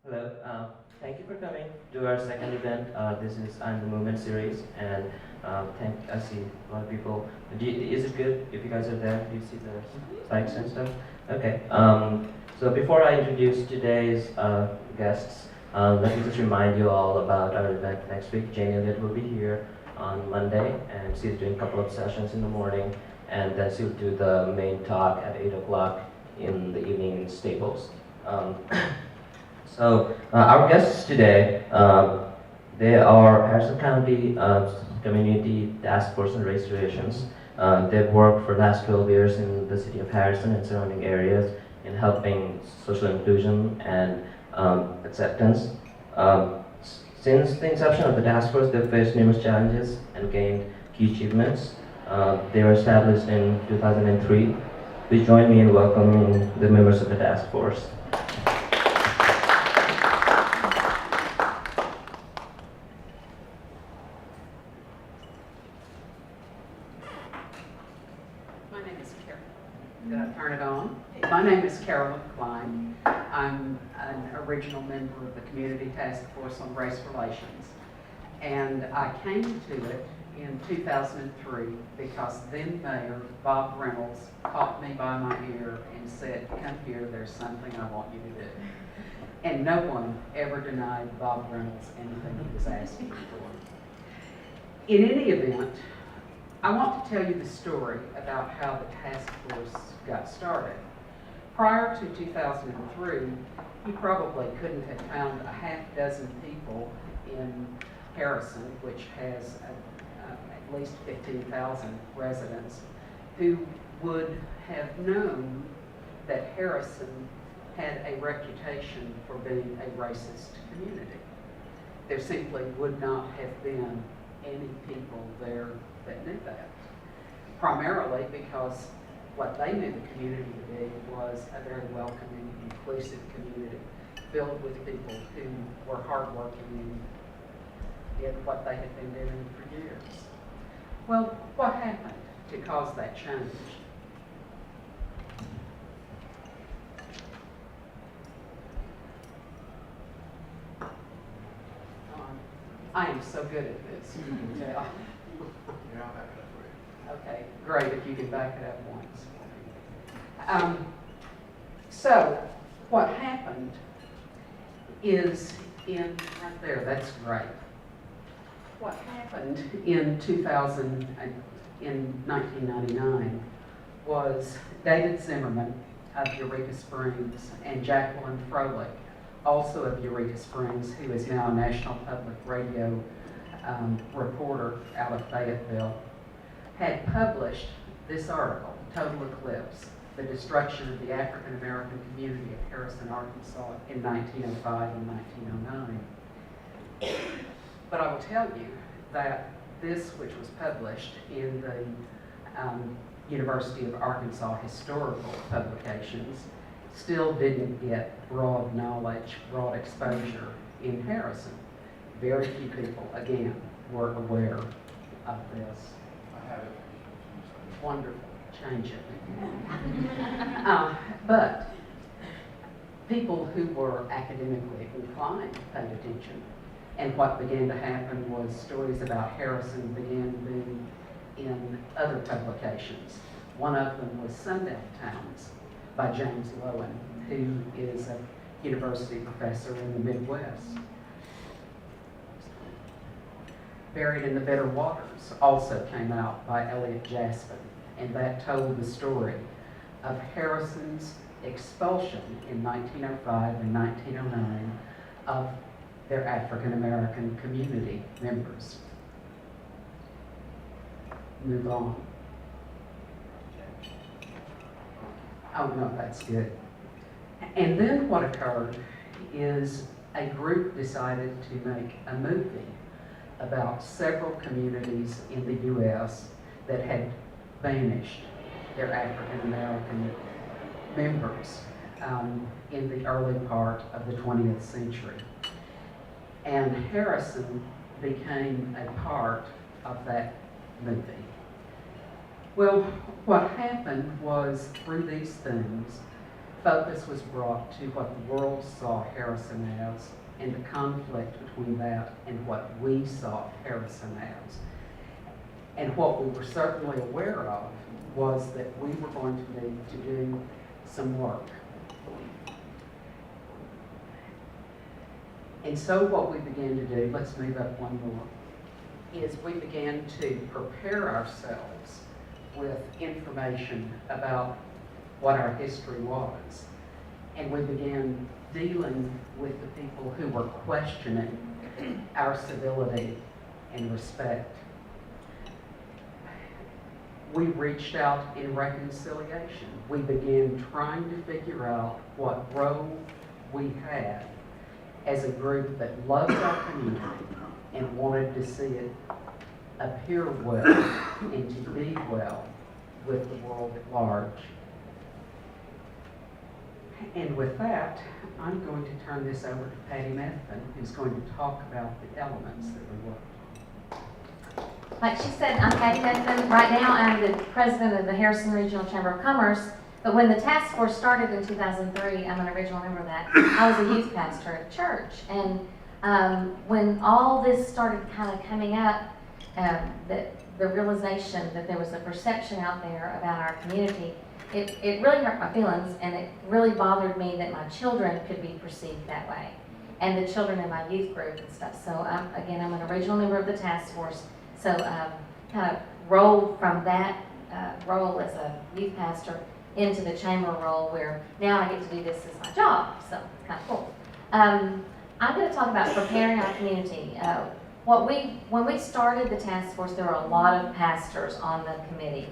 Hello. Thank you for coming to our second event. This is I'm the Movement series, and I see a lot of people. Is it good if you guys are there? Do you see the sites and stuff? Okay. So before I introduce today's guests, let me just remind you all about our event next week. Jane Elliott will be here on Monday, and she's doing a couple of sessions in the morning, and then she'll do the main talk at 8 o'clock in the evening in Staples. Our guests today, they are Harrison County Community Task Force on Race Relations. They've worked for the last 12 years in the city of Harrison and surrounding areas in helping social inclusion and acceptance. Since the inception of the task force, they've faced numerous challenges and gained key achievements. They were established in 2003. Please join me in welcoming the members of the task force. My name is Carol. Did I turn it on? My name is Carolyn Klein. I'm an original member of the Community Task Force on Race Relations. And I came to it in 2003 because then Mayor Bob Reynolds caught me by my ear and said, "Come here, there's something I want you to do." And no one ever denied Bob Reynolds anything he was asking for. In any event, I want to tell you the story about how the task force got started. Prior to 2003, you probably couldn't have found a half dozen people in Harrison, which has at least 15,000 residents, who would have known that Harrison had a reputation for being a racist community. There simply would not have been any people there that knew that. Primarily because what they knew the community to be was a very welcoming, inclusive community filled with people who were hardworking and did what they had been doing for years. Well, what happened to cause that change? I am so good at this, you can tell. Okay, great, if you can back it up once. So, what happened is right there, that's great. What happened in 1999 was David Zimmerman of Eureka Springs and Jacqueline Froelich, also of Eureka Springs, who is now a National Public Radio reporter out of Fayetteville, had published this article, Total Eclipse, the Destruction of the African American Community of Harrison, Arkansas in 1905 and 1909. But I will tell you that this, which was published in the University of Arkansas Historical Publications, still didn't get broad knowledge, broad exposure in Harrison. Very few people, again, were aware of this. I have it. Wonderful, change it. But people who were academically inclined paid attention. And what began to happen was stories about Harrison began being in other publications. One of them was Sundown Towns by James Lowen, who is a university professor in the Midwest. Buried in the Bitter Waters also came out by Elliot Jaspin, and that told the story of Harrison's expulsion in 1905 and 1909 of their African American community members. Move on. Oh no, that's good. And then what occurred is a group decided to make a movie about several communities in the U.S. that had banished their African American members in the early part of the 20th century. And Harrison became a part of that movie. Well, what happened was, through these things, focus was brought to what the world saw Harrison as and the conflict between that and what we saw Harrison as. And what we were certainly aware of was that we were going to need to do some work. And so what we began to do, let's move up one more, is we began to prepare ourselves with information about what our history was. And we began dealing with the people who were questioning our civility and respect. We reached out in reconciliation. We began trying to figure out what role we had as a group that loved our community and wanted to see it appear well and to be well with the world at large. And with that, I'm going to turn this over to Patty Methvin, who's going to talk about the elements that we worked on. Like she said, I'm Patty Methvin. Right now, I'm the president of the Harrison Regional Chamber of Commerce. But when the task force started in 2003, I'm an original member of that, I was a youth pastor at a church. And when all this started kind of coming up, the realization that there was a perception out there about our community, it really hurt my feelings, and it really bothered me that my children could be perceived that way, and the children in my youth group and stuff. So I'm an original member of the task force. So kind of rolled from that role as a youth pastor into the chamber role, where now I get to do this as my job. So it's kind of cool. I'm going to talk about preparing our community. When we started the task force, there were a lot of pastors on the committee.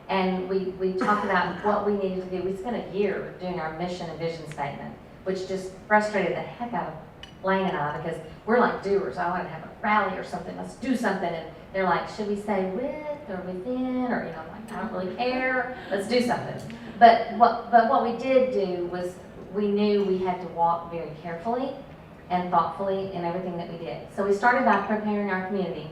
And we talked about what we needed to do. We spent a year doing our mission and vision statement, which just frustrated the heck out of Lane and I, because we're like doers. I want to have a rally or something. Let's do something. And they're like, should we say with or within? Or, I'm like, I don't really care. Let's do something. But what we did do was we knew we had to walk very carefully and thoughtfully in everything that we did. So we started by preparing our community.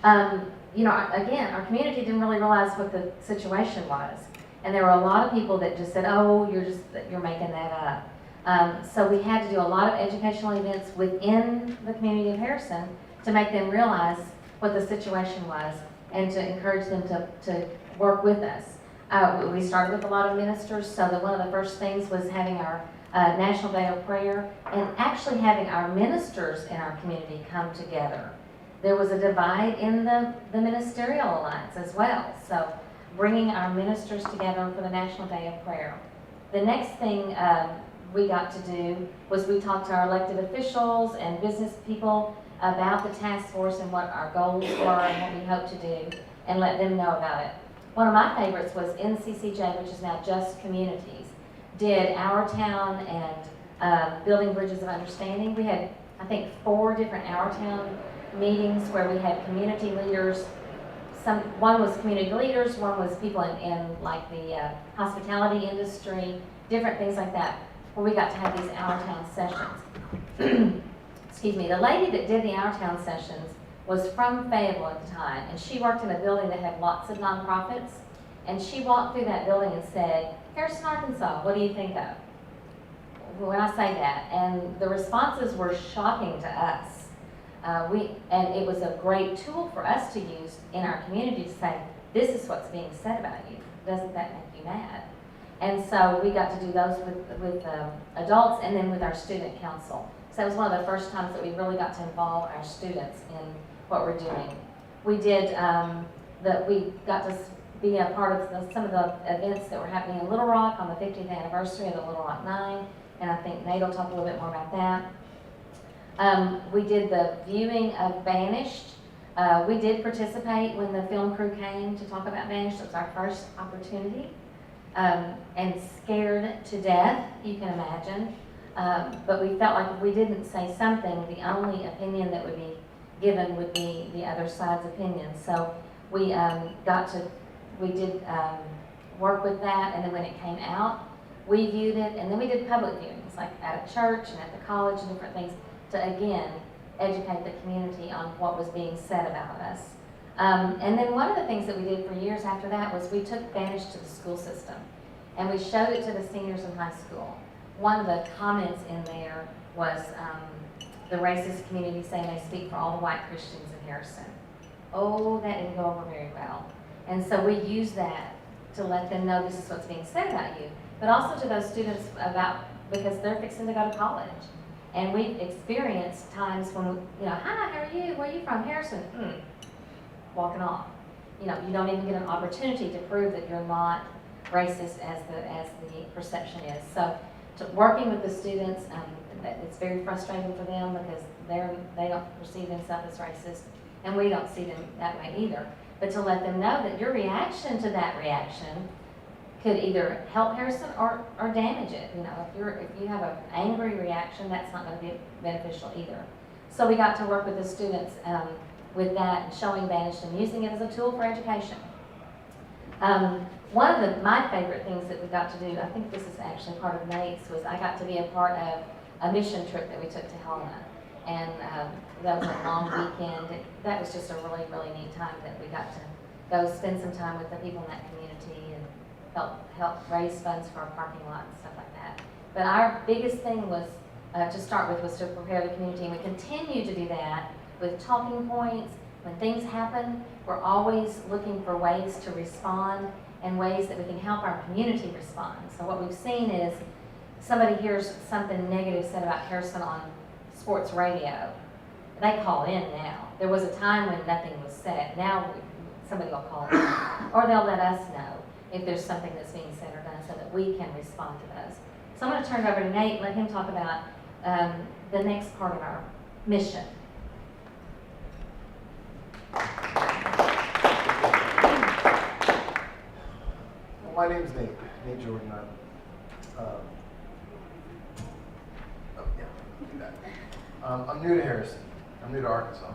Again, our community didn't really realize what the situation was. And there were a lot of people that just said, oh, you're making that up. So we had to do a lot of educational events within the community of Harrison to make them realize what the situation was and to encourage them to work with us. We started with a lot of ministers, so that one of the first things was having our National Day of Prayer and actually having our ministers in our community come together. There was a divide in the ministerial alliance as well, so bringing our ministers together for the National Day of Prayer. The next thing we got to do was we talked to our elected officials and business people about the task force and what our goals were and what we hope to do, and let them know about it. One of my favorites was NCCJ, which is now Just Communities, did Our Town and Building Bridges of Understanding. We had, I think, 4 different Our Town meetings where we had community leaders. One was community leaders, one was people in like the hospitality industry, different things like that, where we got to have these Our Town sessions. Excuse me, the lady that did the Our Town sessions was from Fayetteville at the time, and she worked in a building that had lots of nonprofits, and she walked through that building and said, Harrison, Arkansas, what do you think of? When I say that, and the responses were shocking to us. And it was a great tool for us to use in our community to say, this is what's being said about you. Doesn't that make you mad? And so we got to do those with adults and then with our student council. So that was one of the first times that we really got to involve our students in what we're doing. We did, we got to be a part of some of the events that were happening in Little Rock on the 50th anniversary of the Little Rock 9, and I think Nate will talk a little bit more about that. We did the viewing of Banished. We did participate when the film crew came to talk about Banished. It was our first opportunity. And scared to death, you can imagine. But we felt like if we didn't say something, the only opinion that would be given would be the other side's opinion. So we did work with that, and then when it came out, we viewed it, and then we did public viewings, like at a church and at the college and different things, to again educate the community on what was being said about us. And then one of the things that we did for years after that was we took Banished to the school system. And we showed it to the seniors in high school. One of the comments in there was the racist community saying they speak for all the white Christians in Harrison. Oh, that didn't go over very well. And so we use that to let them know this is what's being said about you, but also to those students about, because they're fixing to go to college. And we've experienced times when, hi, how are you? Where are you from? Harrison. Walking off. You don't even get an opportunity to prove that you're not racist as the perception is. So working with the students, it's very frustrating for them because they don't perceive themselves as racist, and we don't see them that way either. But to let them know that your reaction to that reaction could either help Harrison or damage it. If you have an angry reaction, that's not going to be beneficial either. So we got to work with the students with that and showing Vanish and using it as a tool for education. One of my favorite things that we got to do, I think this is actually part of Nate's, was I got to be a part of a mission trip that we took to Helena. And that was a long weekend. That was just a really, really neat time that we got to go spend some time with the people in that community and help raise funds for our parking lot and stuff like that. But our biggest thing was, to start with, was to prepare the community. And we continue to do that with talking points. When things happen, we're always looking for ways to respond and ways that we can help our community respond. So what we've seen is somebody hears something negative said about Harrison on sports radio. They call in now. There was a time when nothing was said. Now somebody will call in. Or they'll let us know if there's something that's being said or done so that we can respond to those. So I'm going to turn it over to Nate and let him talk about the next part of our mission. Well, my name's Nate Jordan. I'm new to Harrison. I'm new to Arkansas.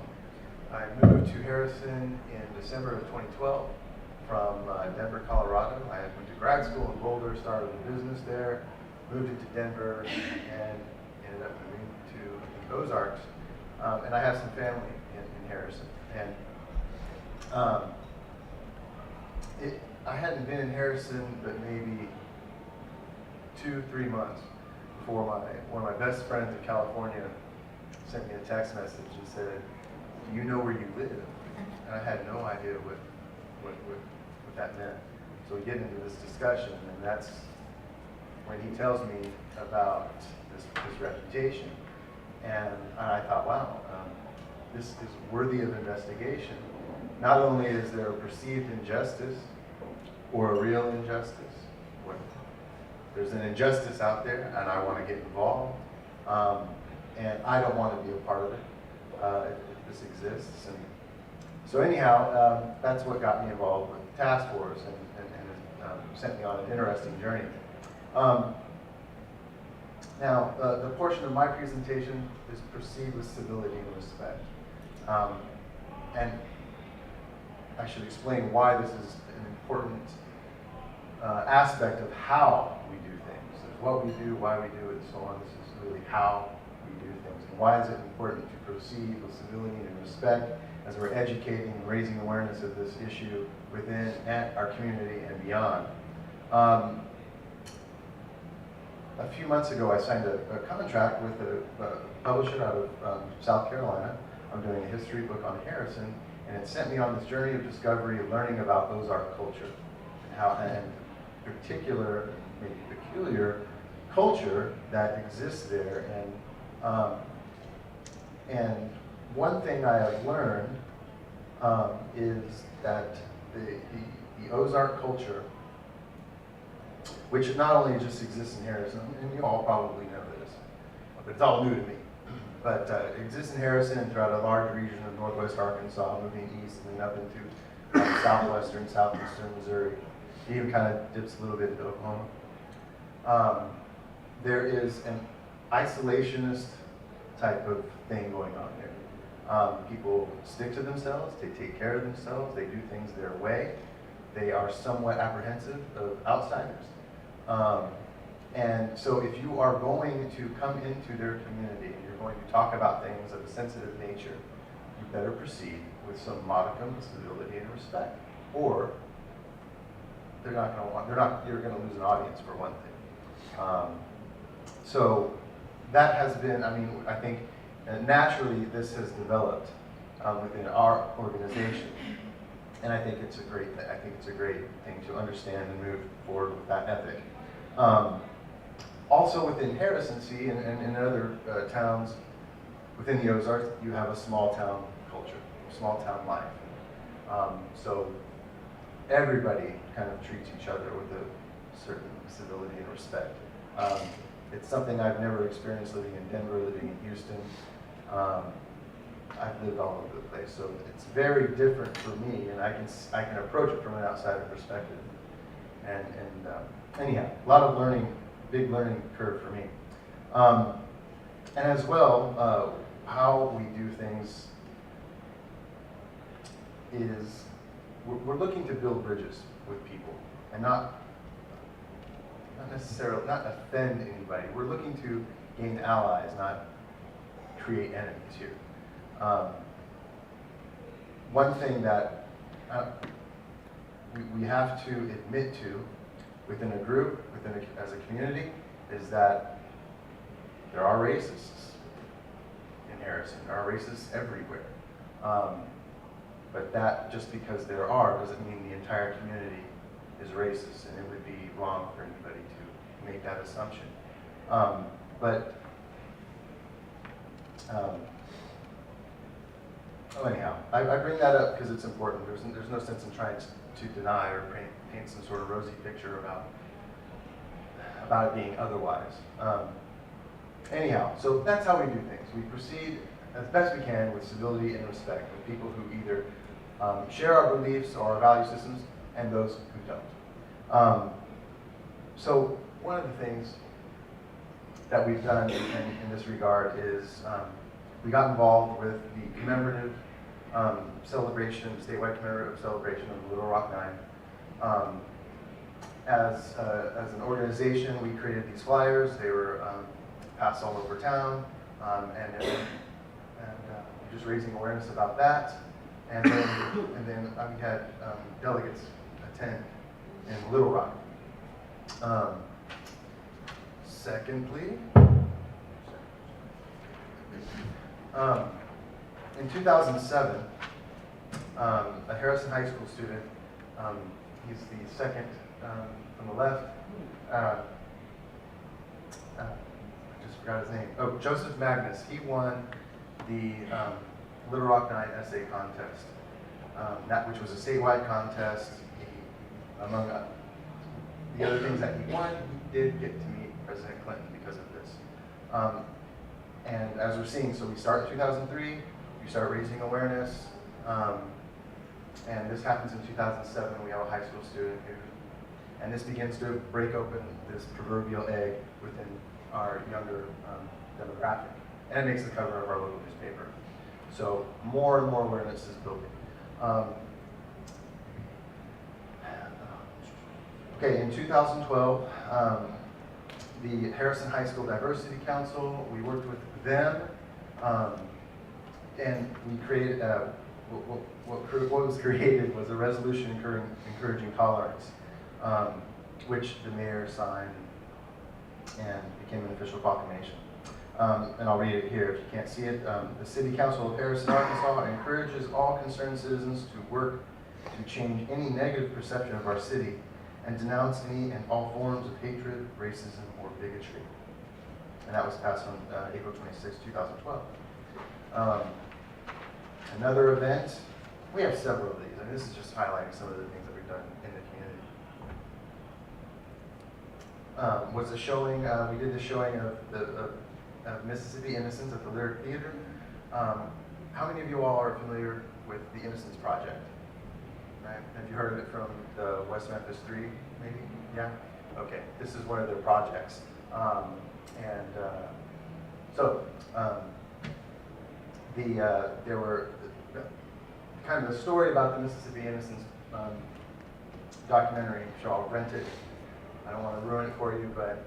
I moved to Harrison in December of 2012 from Denver, Colorado. I went to grad school in Boulder, started a business there, moved into Denver, and ended up moving to the Ozarks. And I have some family in Harrison. And I hadn't been in Harrison but maybe 2-3 months before one of my best friends in California sent me a text message and said, "Do you know where you live?" And I had no idea what that meant. So we get into this discussion, and that's when he tells me about this reputation. And I thought, wow, this is worthy of investigation. Not only is there a perceived injustice or a real injustice, there's an injustice out there, and I want to get involved. And I don't want to be a part of it if this exists. And so anyhow, that's what got me involved with the task force and sent me on an interesting journey. Now, the portion of my presentation is proceed with civility and respect. And I should explain why this is an important aspect of how we do things. There's what we do, why we do it, and so on. This is really how we do things. And why is it important to proceed with civility and respect as we're educating and raising awareness of this issue within our community and beyond. A few months ago, I signed a contract with a publisher out of South Carolina. I'm doing a history book on Harrison, and it sent me on this journey of discovery of learning about Ozark culture and how, and particular, maybe peculiar culture that exists there. And one thing I have learned is that the Ozark culture, which not only just exists in Harrison, and you all probably know this, but it's all new to me, but it exists in Harrison and throughout a large region of northwest Arkansas, moving east and then up into southwestern, southeastern Missouri. It even kind of dips a little bit into Oklahoma. There is an isolationist type of thing going on there. People stick to themselves, they take care of themselves, they do things their way. They are somewhat apprehensive of outsiders. And so if you are going to come into their community and you're going to talk about things of a sensitive nature, you better proceed with some modicum of civility and respect, or they're not going to want, you're going to lose an audience for one thing. So that has been, I mean, I think naturally this has developed within our organization, and I think it's a great thing to understand and move forward with that ethic. Also within Harrison City and in other towns within the Ozarks, you have a small town culture, small town life. So everybody kind of treats each other with a certain civility and respect. It's something I've never experienced living in Denver, living in Houston. I've lived all over the place, so it's very different for me, and I can approach it from an outsider perspective. And anyhow, a lot of learning, big learning curve for me. And as well, how we do things is we're looking to build bridges with people and not necessarily, not offend anybody. We're looking to gain allies, not create enemies here. One thing that we have to admit to within a group, as a community, is that there are racists in Harrison. There are racists everywhere. But that, just because there are, doesn't mean the entire community is racist, and it would be wrong for anybody to make that assumption. Anyhow, I bring that up because it's important. There's no sense in trying to deny or paint some sort of rosy picture about it being otherwise. Anyhow, so that's how we do things. We proceed as best we can with civility and respect with people who either share our beliefs or our value systems, and those who don't. So one of the things that we've done in this regard is we got involved with the commemorative celebration, statewide commemorative celebration of the Little Rock Nine. As an organization, we created these flyers. They were passed all over town, and just raising awareness about that. And then we had delegates attend in Little Rock. Secondly, in 2007, a Harrison High School student, he's the second from the left, I just forgot his name. Oh, Joseph Magnus. He won the Little Rock Nine essay contest, which was a statewide contest. Among the other things that he won, he did get to meet President Clinton because of this. And as we're seeing, so we start in 2003, we start raising awareness, and this happens in 2007. We have a high school student and this begins to break open this proverbial egg within our younger demographic, and it makes the cover of our local newspaper. So more and more awareness is building. Okay, in 2012, the Harrison High School Diversity Council, we worked with them, and we created, what was created was a resolution encouraging tolerance, which the mayor signed and became an official proclamation. And I'll read it here if you can't see it. The City Council of Harrison, Arkansas encourages all concerned citizens to work to change any negative perception of our city and denounce any and all forms of hatred, racism, or bigotry. And that was passed on April 26, 2012. Another event, we have several of these, and this is just highlighting some of the things that we've done in the community. Was a showing, we did the showing of Mississippi Innocence at the Lyric Theater. How many of you all are familiar with the Innocence Project? Right? Have you heard of it from the West Memphis 3, maybe? Yeah? Okay, this is one of their projects. There were kind of the story about the Mississippi Innocence documentary, which I'll rent it. I don't want to ruin it for you, but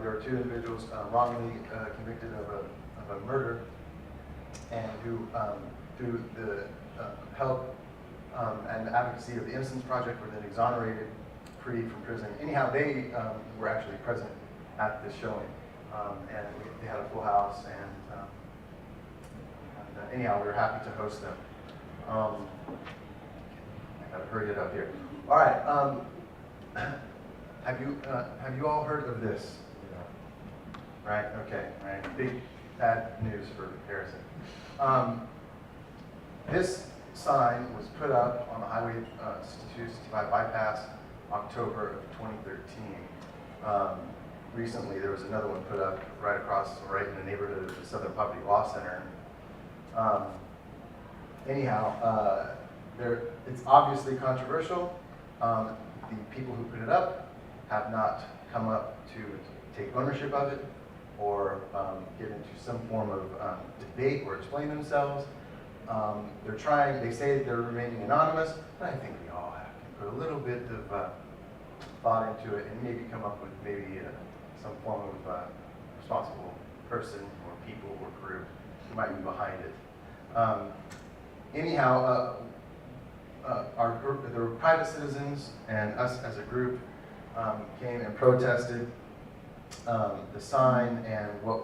there were two individuals wrongly convicted of a murder, and who, through the help and advocacy of the Innocence Project, were then exonerated free from prison. Anyhow, they were actually present at the showing, and they had a full house, and anyhow, we were happy to host them. I gotta hurry it up here. All right. Have you all heard of this? Right. Okay. Right. Big bad news for Harrison. This sign was put up on the Highway 265 bypass October of 2013. Recently, there was another one put up right in the neighborhood of the Southern Poverty Law Center. Anyhow, it's obviously controversial. The people who put it up have not come up to take ownership of it or get into some form of debate or explain themselves. They say that they're remaining anonymous, but I think we all have to put a little bit of thought into it and maybe come up with maybe some form of responsible person or people or group who might be behind it. Anyhow, our group, the private citizens and us as a group came and protested the sign, and what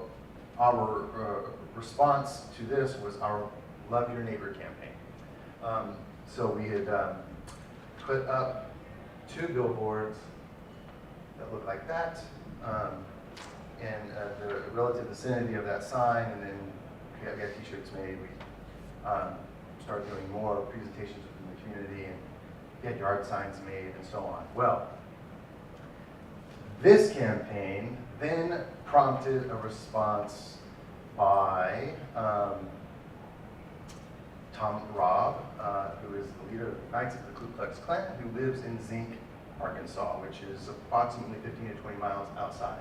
our response to this was our Love Your Neighbor campaign. So we had put up 2 billboards that look like that in the relative vicinity of that sign, and then we got t-shirts made. We started doing more presentations within the community and get yard signs made and so on. Well, this campaign then prompted a response by Tom Robb, who is the leader of the Knights of the Ku Klux Klan, who lives in Zinc, Arkansas, which is approximately 15 to 20 miles outside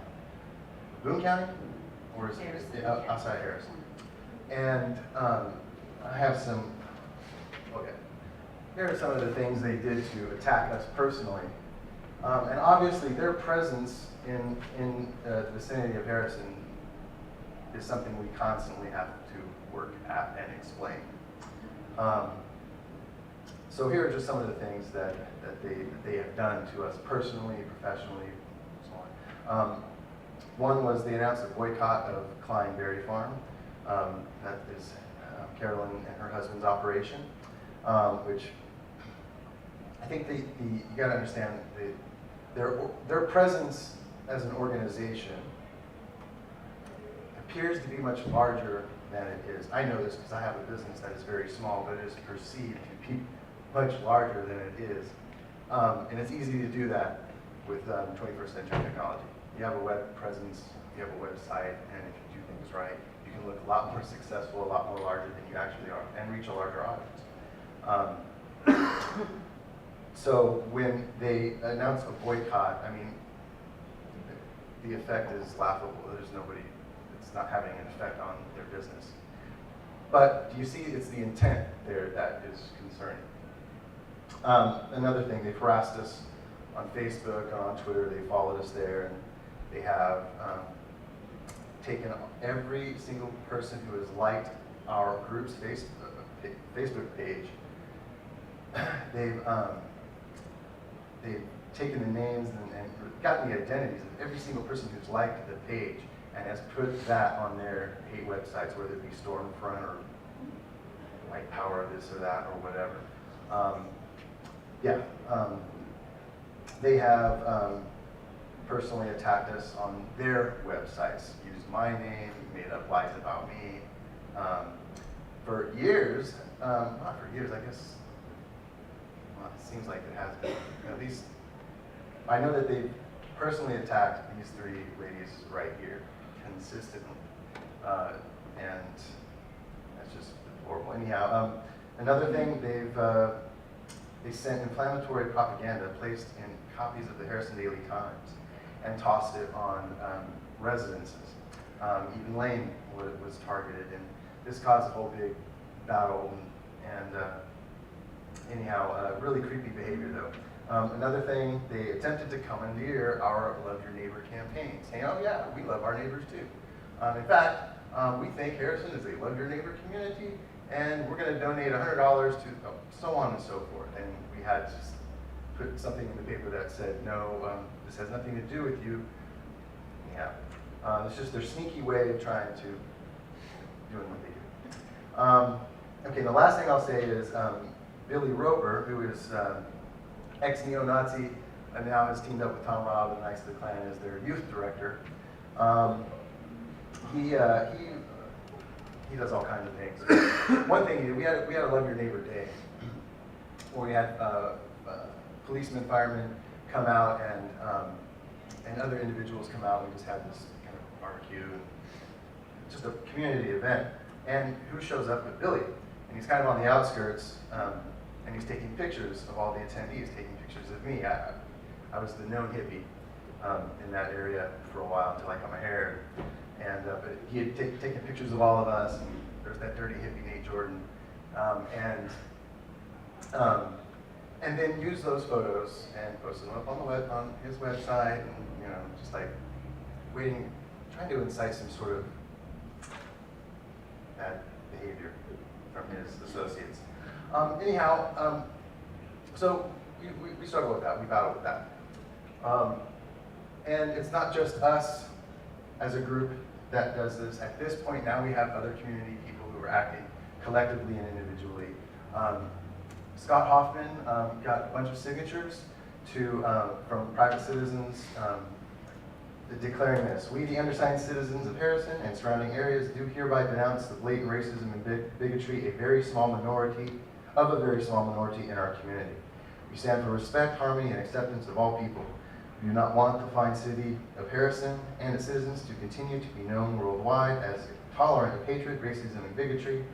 Boone County, or is it outside Harrison? And I have some, okay, here are some of the things they did to attack us personally. And obviously their presence in the vicinity of Harrison is something we constantly have to work at and explain. So here are just some of the things that they have done to us personally, professionally, and so on. One was they announced a boycott of Klein Berry Farm. That is Carolyn and her husband's operation, which I think you got to understand their presence as an organization appears to be much larger than it is. I know this because I have a business that is very small, but it is perceived to be much larger than it is. And it's easy to do that with 21st century technology. You have a web presence, you have a website, and if you do things right, you can look a lot more successful, a lot more larger than you actually are, and reach a larger audience. So when they announced a boycott, I mean, the effect is laughable. There's nobody, it's not having an effect on their business. But do you see, it's the intent there that is concerning. Another thing, they've harassed us on Facebook, on Twitter, they followed us there, and they have taken every single person who has liked our group's Facebook page. They've taken the names and gotten the identities of every single person who's liked the page and has put that on their hate websites, whether it be Stormfront or White Power, this or that, or whatever. They have personally attacked us on their websites, used my name, made up lies about me. For years, not for years, I guess, well, it seems like it has been, at least, I know that they've personally attacked these 3 ladies right here, consistently. And that's just horrible. Anyhow, another thing, they sent inflammatory propaganda placed in copies of the Harrison Daily Times and tossed it on residences. Even Lane was targeted, and this caused a whole big battle. And anyhow, really creepy behavior though. Another thing, they attempted to commandeer our Love Your Neighbor campaign, saying, oh yeah, we love our neighbors too. In fact, we think Harrison is a Love Your Neighbor community, and we're going to donate $100 to so on and so forth. And we had just put something in the paper that said, no, this has nothing to do with you. Yeah. It's just their sneaky way of trying to doing what they do. Okay, the last thing I'll say is Billy Roper, who is ex-neo-Nazi and now has teamed up with Tom Robb and Knights of the Klan as their youth director. He does all kinds of things. One thing he did, we had a Love Your Neighbor Day, where we had policemen, firemen come out and other individuals come out. We just had this kind of barbecue, just a community event. And who shows up but Billy? And he's kind of on the outskirts, and he's taking pictures of all the attendees, taking pictures of me. I was the known hippie in that area for a while until I cut my hair. And but he had taken pictures of all of us, and there's that dirty hippie Nate Jordan, and then use those photos and post them up on his website, and just like trying to incite some sort of bad behavior from his associates. Anyhow, so we struggle with that. We battle with that, and it's not just us as a group that does this. At this point now we have other community people who are acting collectively and individually. Scott Hoffman got a bunch of signatures from private citizens declaring this. We, the undersigned citizens of Harrison and surrounding areas, do hereby denounce the blatant racism and bigotry of a very small minority in our community. We stand for respect, harmony, and acceptance of all people. We do not want the fine city of Harrison and its citizens to continue to be known worldwide as tolerant of hatred, racism, and bigotry.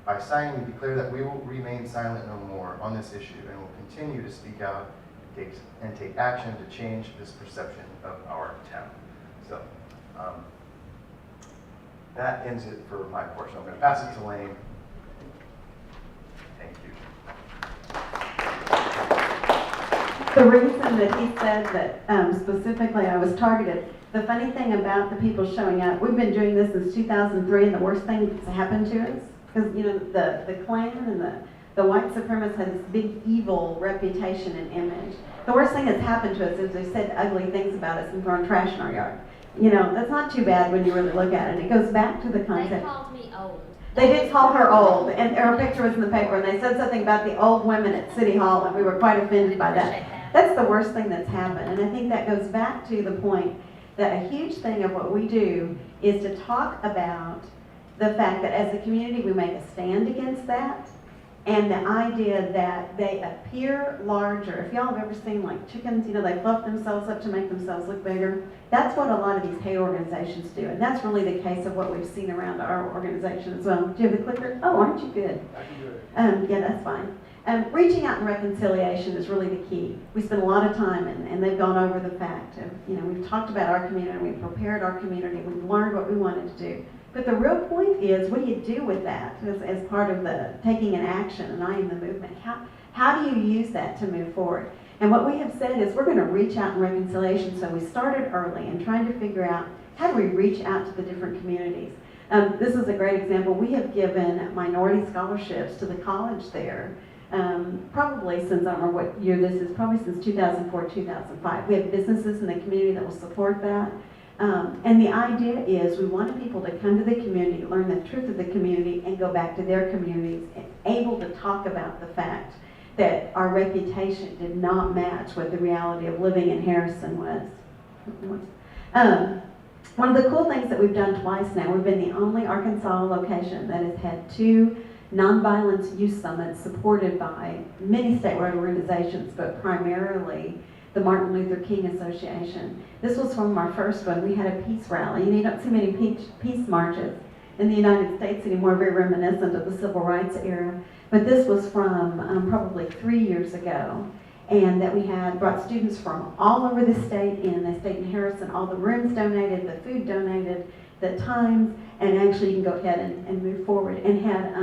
By signing, we declare that we will remain silent no more on this issue and will continue to speak out and take action to change this perception of our town. So that ends it for my portion. I'm going to pass it to Lane. Thank you. The reason that he said that specifically I was targeted, the funny thing about the people showing up, we've been doing this since 2003, and the worst thing that's happened to us, because the Klan and the white supremacists had this big evil reputation and image. The worst thing that's happened to us is they said ugly things about us and thrown trash in our yard. That's not too bad when you really look at it. It goes back to the concept. They called me old. They did call her old, and her picture was in the paper, and they said something about the old women at City Hall, and we were quite offended by that. That's the worst thing that's happened, and I think that goes back to the point that a huge thing of what we do is to talk about the fact that as a community we make a stand against that, and the idea that they appear larger. If y'all have ever seen like chickens, they fluff themselves up to make themselves look bigger. That's what a lot of these hate organizations do, and that's really the case of what we've seen around our organization as well. Do you have the clicker? Oh, aren't you good? I can do it. Yeah, that's fine. Reaching out and reconciliation is really the key. We spend a lot of time, and they've gone over the fact of, we've talked about our community, we've prepared our community, we've learned what we wanted to do. But the real point is, what do you do with that as part of the taking an action, and I am the movement? How do you use that to move forward? And what we have said is we're going to reach out in reconciliation, so we started early and trying to figure out how do we reach out to the different communities. This is a great example. We have given minority scholarships to the college there. Probably since, I don't know what year this is, probably since 2004, 2005. We have businesses in the community that will support that. And the idea is we wanted people to come to the community, learn the truth of the community, and go back to their communities, able to talk about the fact that our reputation did not match what the reality of living in Harrison was. One of the cool things that we've done twice now, we've been the only Arkansas location that has had 2 nonviolence youth summits supported by many statewide organizations, but primarily the Martin Luther King Association. This was from our first one. We had a peace rally, and you don't see many peace marches in the United States anymore, very reminiscent of the civil rights era. But this was from probably 3 years ago, and that we had brought students from all over the state in. They stayed in Harrison, all the rooms donated, the food donated, the times, and actually you can go ahead and move forward. And had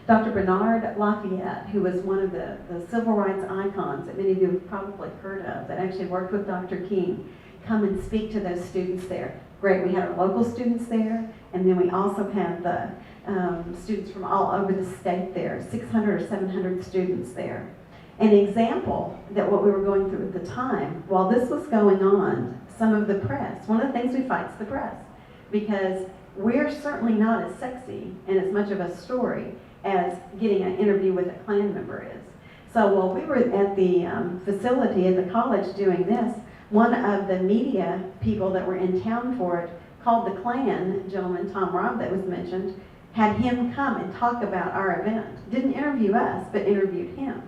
Dr. Bernard Lafayette, who was one of the civil rights icons that many of you have probably heard of, that actually worked with Dr. King, come and speak to those students there. Great, we had our local students there, and then we also had the students from all over the state there, 600 or 700 students there. An example that what we were going through at the time, while this was going on, some of the press, one of the things we fight is the press, because we're certainly not as sexy and as much of a story as getting an interview with a Klan member is. So while we were at the facility at the college doing this, one of the media people that were in town for it called the Klan gentleman, Tom Robb, that was mentioned, had him come and talk about our event. Didn't interview us, but interviewed him.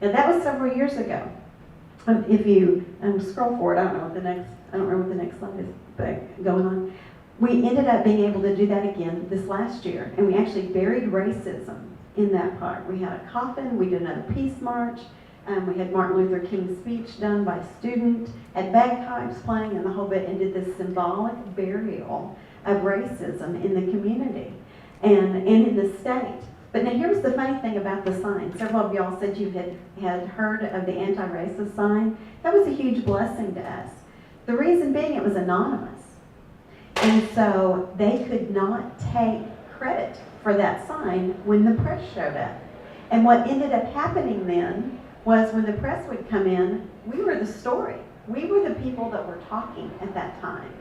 Now that was several years ago. If you scroll forward, I don't remember what the next slide is, but going on. We ended up being able to do that again this last year, and we actually buried racism in that part. We had a coffin, we did another peace march, we had Martin Luther King's speech done by a student, had bagpipes playing and the whole bit, and did this symbolic burial of racism in the community and in the state. But now here's the funny thing about the sign. Several of y'all said you had heard of the anti-racist sign. That was a huge blessing to us. The reason being it was anonymous. And so they could not take credit for that sign when the press showed up. And what ended up happening then was when the press would come in, we were the story. We were the people that were talking at that time.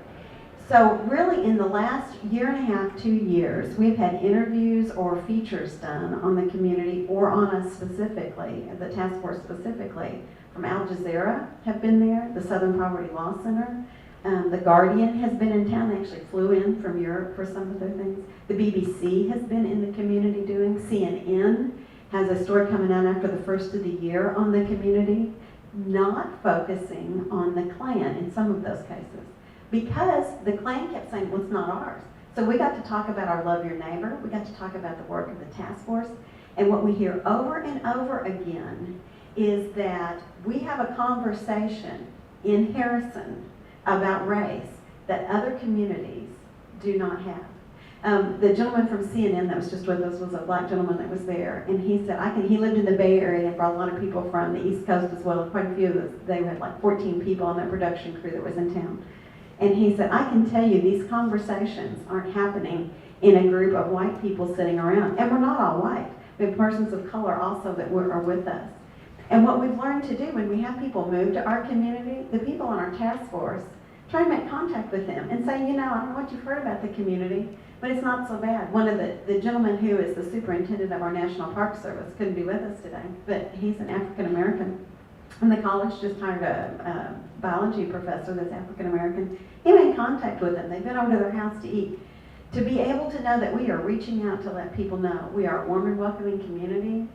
So really in the last year and a half, 2 years, we've had interviews or features done on the community or on us specifically, the task force specifically, from Al Jazeera have been there, the Southern Poverty Law Center. The Guardian has been in town. They actually flew in from Europe for some of their things. The BBC has been in the community doing. CNN has a story coming out after the first of the year on the community, not focusing on the Klan in some of those cases. Because the Klan kept saying, well, it's not ours. So we got to talk about our Love Your Neighbor. We got to talk about the work of the task force. And what we hear over and over again is that we have a conversation in Harrison about race that other communities do not have. The gentleman from CNN that was just with us was a black gentleman that was there, and he said, he lived in the Bay Area and brought a lot of people from the East Coast as well, quite a few of us. They had like 14 people on that production crew that was in town. And he said, I can tell you these conversations aren't happening in a group of white people sitting around. And we're not all white. We have persons of color also that are with us. And what we've learned to do when we have people move to our community, the people on our task force, try and make contact with them and say, you know, I don't know what you've heard about the community, but it's not so bad. One of the gentlemen who is the superintendent of our National Park Service couldn't be with us today, but he's an African American. And the college just hired a biology professor that's African American. He made contact with them. They've been over to their house to eat. To be able to know that we are reaching out to let people know we are a warm and welcoming community.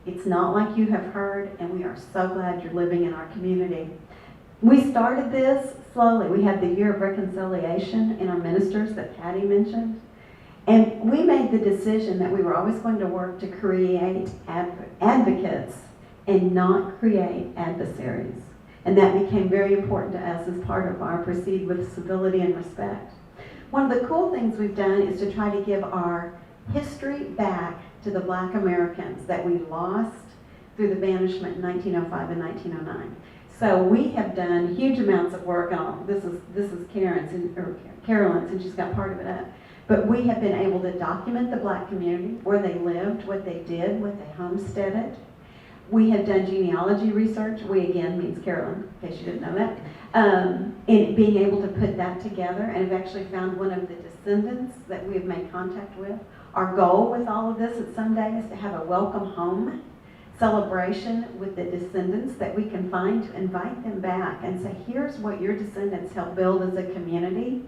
It's not like you have heard, and we are so glad you're living in our community. We started this slowly. We had the Year of Reconciliation in our ministers that Patty mentioned. And we made the decision that we were always going to work to create advocates and not create adversaries. And that became very important to us as part of our Proceed with Civility and Respect. One of the cool things we've done is to try to give our history back to the black Americans that we lost through the banishment in 1905 and 1909. So we have done huge amounts of work on, this is Carolyn's, and she's got part of it up. But we have been able to document the black community, where they lived, what they did, what they homesteaded. We have done genealogy research. We, again, means Carolyn, in case you didn't know that. In being able to put that together, and have actually found one of the descendants that we have made contact with. Our goal with all of this at someday is to have a welcome home celebration with the descendants that we can find, to invite them back and say, here's what your descendants helped build as a community.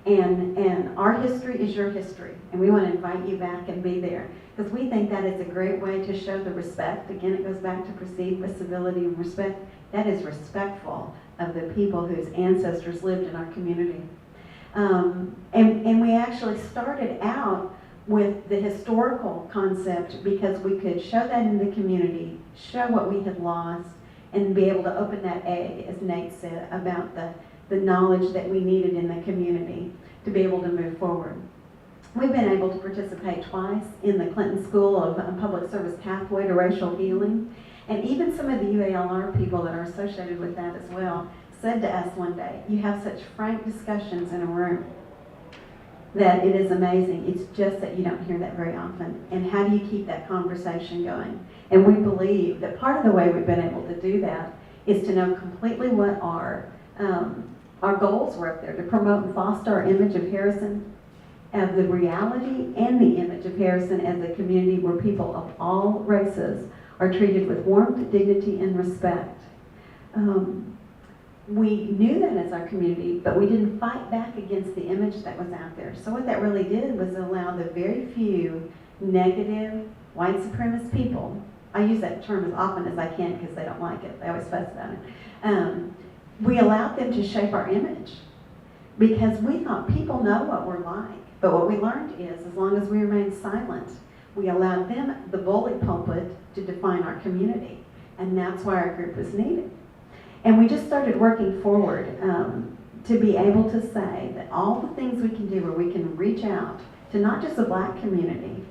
And our history is your history, and we want to invite you back and be there, because we think that is a great way to show the respect. Again, it goes back to Proceed with Civility and Respect. That is respectful of the people whose ancestors lived in our community. And we actually started out with the historical concept because we could show that in the community, show what we had lost, and be able to open that egg, as Nate said, about the knowledge that we needed in the community to be able to move forward. We've been able to participate twice in the Clinton School of Public Service Pathway to Racial Healing. And even some of the UALR people that are associated with that as well said to us one day, you have such frank discussions in a room. that it is amazing. It's just that you don't hear that very often. And how do you keep that conversation going? And we believe that part of the way we've been able to do that is to know completely what our goals were up there, to promote and foster our image of Harrison, of the reality and the image of Harrison as a community where people of all races are treated with warmth, dignity, and respect. We knew that as our community, but we didn't fight back against the image that was out there. So what that really did was allow the very few negative white supremacist people, I use that term as often as I can because they don't like it, they always fuss about it, we allowed them to shape our image because we thought people know what we're like. But what we learned is as long as we remained silent, we allowed them, the bully pulpit, to define our community. And that's why our group was needed. And we just started working forward to be able to say that all the things we can do where we can reach out to not just the black community,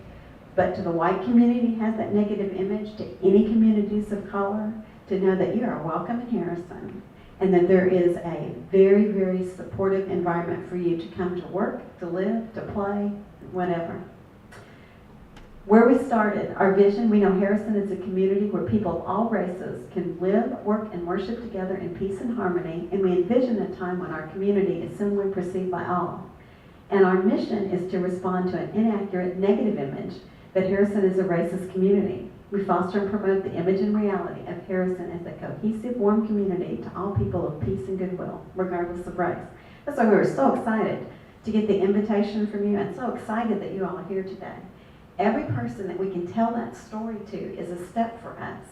but to the white community has that negative image, to any communities of color, to know that you are welcome in Harrison and that there is a very, very supportive environment for you to come to work, to live, to play, whatever. Where we started, our vision, we know Harrison is a community where people of all races can live, work, and worship together in peace and harmony, and we envision a time when our community is similarly perceived by all. And our mission is to respond to an inaccurate, negative image that Harrison is a racist community. We foster and promote the image and reality of Harrison as a cohesive, warm community to all people of peace and goodwill, regardless of race. That's why we were so excited to get the invitation from you and so excited that you all are here today. Every person that we can tell that story to is a step for us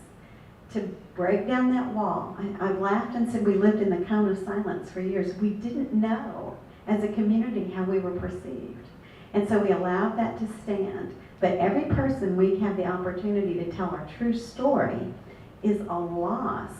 to break down that wall. I've laughed and said we lived in the cone of silence for years. We didn't know as a community how we were perceived. And so we allowed that to stand. But every person we have the opportunity to tell our true story is a loss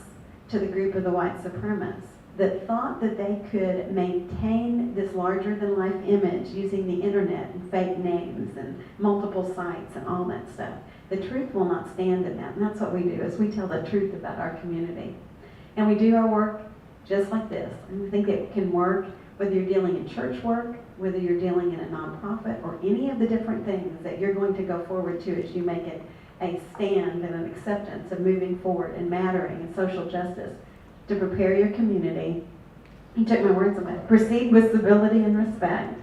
to the group of the white supremacists that thought that they could maintain this larger-than-life image using the internet and fake names and multiple sites and all that stuff. The truth will not stand in that, and that's what we do, is we tell the truth about our community. And we do our work just like this, and we think it can work whether you're dealing in church work, whether you're dealing in a nonprofit, or any of the different things that you're going to go forward to as you make it a stand and an acceptance of moving forward and mattering and social justice. To prepare your community, you took my words away. Proceed with civility and respect.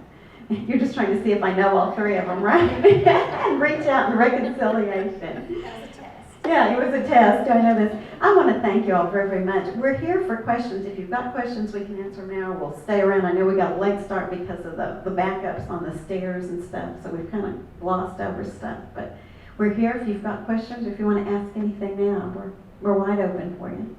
You're just trying to see if I know all three of them, right? And reach out in reconciliation. That was a test. Yeah, it was a test. Do I know this? I want to thank you all very, very much. We're here for questions. If you've got questions, we can answer now. We'll stay around. I know we got a late start because of the backups on the stairs and stuff, so we've kind of glossed over stuff. But we're here if you've got questions. If you want to ask anything now, we're wide open for you.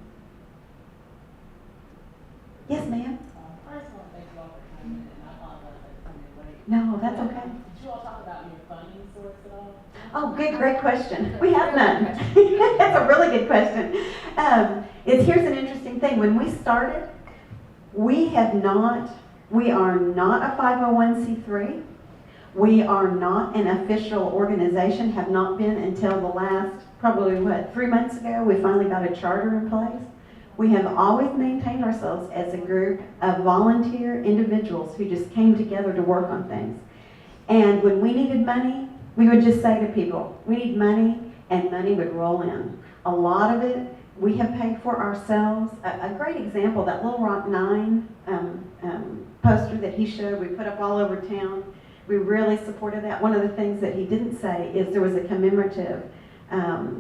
Yes, ma'am. First, I want to thank you all for coming, and I apologize for coming late. No, that's okay. Did you all talk about your funding source at all? Oh, good, great question. We have none. That's a really good question. Here's an interesting thing. When we started, we are not a 501c3. We are not an official organization, have not been until the last, probably 3 months ago, we finally got a charter in place. We have always maintained ourselves as a group of volunteer individuals who just came together to work on things. And when we needed money, we would just say to people, we need money, and money would roll in. A lot of it we have paid for ourselves. A great example, that Little Rock 9 poster that he showed, we put up all over town. We really supported that. One of the things that he didn't say is there was a commemorative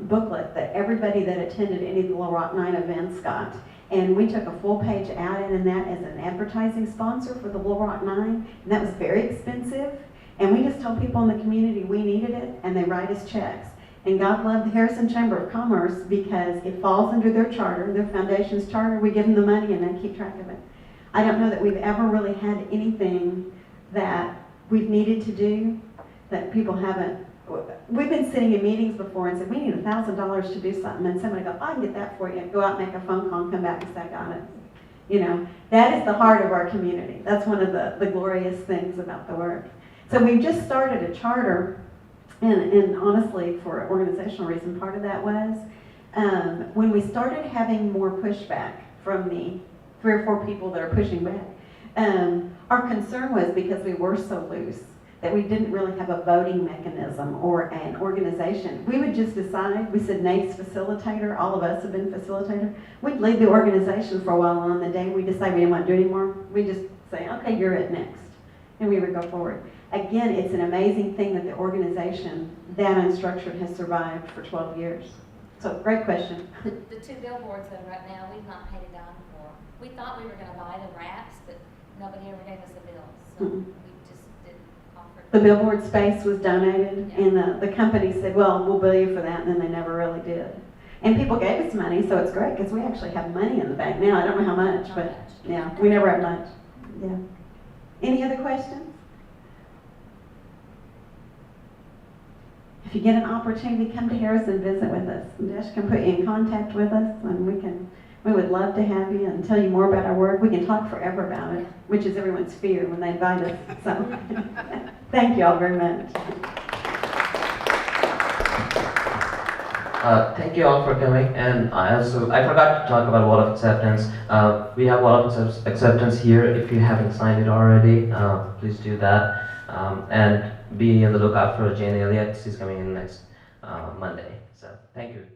booklet that everybody that attended any of the Little Rock 9 events got. And we took a full page ad in that as an advertising sponsor for the Little Rock 9. And that was very expensive. And we just told people in the community we needed it, and they write us checks. And God love the Harrison Chamber of Commerce because it falls under their charter, their foundation's charter. We give them the money and they keep track of it. I don't know that we've ever really had anything that we've needed to do that people haven't. We've been sitting in meetings before and said, we need $1,000 to do something. And somebody goes, I can get that for you. Go out, make a phone call, and come back and say, I got it. You know, that is the heart of our community. That's one of the glorious things about the work. So we've just started a charter, and honestly, for organizational reason, part of that was when we started having more pushback from the 3 or 4 people that are pushing back. Our concern was because we were so loose, that we didn't really have a voting mechanism or an organization. We would just decide, we said Nate's facilitator, all of us have been facilitator. We'd lead the organization for a while, and on the day we decide we didn't want to do anymore, we just say, okay, you're it next. And we would go forward. Again, it's an amazing thing that the organization, that unstructured, has survived for 12 years. So, great question. The 2 billboards though, right now, we've not paid a dime for. We thought we were gonna buy the wraps, but nobody ever gave us a bill, so Mm-mm. we just didn't offer. The billboard space was donated, Yeah. and the company said, well, we'll bill you for that, and then they never really did. And people gave us money, so it's great, because we actually have money in the bank now. I don't know how much, Not but, much. yeah, we never have much. Yeah. Any other questions? If you get an opportunity, come to Harrison, visit with us. And Dash can put you in contact with us, and we would love to have you and tell you more about our work. We can talk forever about it, which is everyone's fear when they invite us. So, thank you all very much. Thank you all for coming, and I forgot to talk about Wall of Acceptance. We have Wall of Acceptance here. If you haven't signed it already, please do that. And be on the lookout for Jane Elliott. She's coming in next Monday. So thank you.